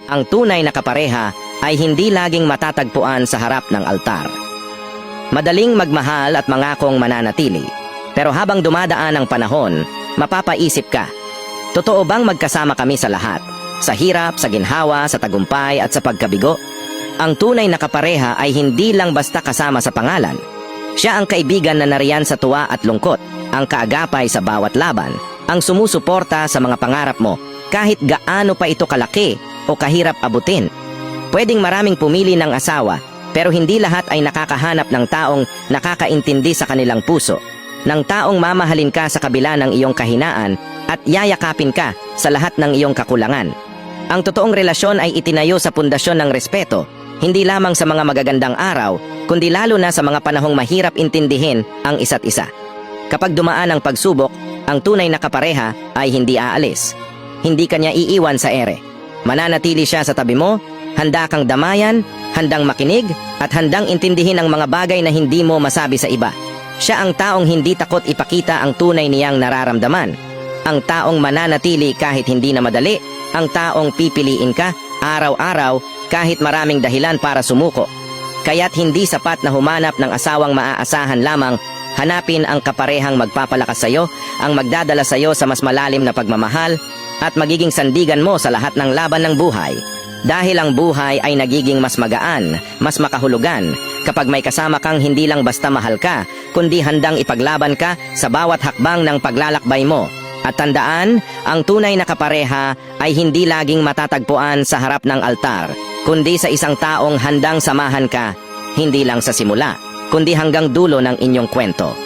Ang tunay na kapareha ay hindi laging matatagpuan sa harap ng altar. Madaling magmahal at mangakong mananatili, pero habang dumadaan ang panahon, mapapaisip ka, totoo bang magkasama kami sa lahat? Sa hirap, sa ginhawa, sa tagumpay at sa pagkabigo? Ang tunay na kapareha ay hindi lang basta kasama sa pangalan. Siya ang kaibigan na nariyan sa tuwa at lungkot, ang kaagapay sa bawat laban, ang sumusuporta sa mga pangarap mo kahit gaano pa ito kalaki o kahirap abutin. Pwedeng maraming pumili ng asawa, pero hindi lahat ay nakakahanap ng taong nakakaintindi sa kanilang puso, ng taong mamahalin ka sa kabila ng iyong kahinaan at yayakapin ka sa lahat ng iyong kakulangan. Ang totoong relasyon ay itinayo sa pundasyon ng respeto, hindi lamang sa mga magagandang araw, kundi lalo na sa mga panahong mahirap intindihin ang isa't isa. Kapag dumaan ang pagsubok, ang tunay na kapareha ay hindi aalis. Hindi kanya iiwan sa ere. Mananatili siya sa tabi mo, handa kang damayan, handang makinig, at handang intindihin ang mga bagay na hindi mo masabi sa iba. Siya ang taong hindi takot ipakita ang tunay niyang nararamdaman. Ang taong mananatili kahit hindi na madali, ang taong pipiliin ka araw-araw kahit maraming dahilan para sumuko. Kaya't hindi sapat na humanap ng asawang maaasahan lamang, hanapin ang kaparehang magpapalakas sa iyo, ang magdadala sa iyo sa mas malalim na pagmamahal, at magiging sandigan mo sa lahat ng laban ng buhay. Dahil ang buhay ay nagiging mas magaan, mas makahulugan, kapag may kasama kang hindi lang basta mahal ka, kundi handang ipaglaban ka sa bawat hakbang ng paglalakbay mo. At tandaan, ang tunay na kapareha ay hindi laging matatagpuan sa harap ng altar, kundi sa isang taong handang samahan ka, hindi lang sa simula, kundi hanggang dulo ng inyong kwento.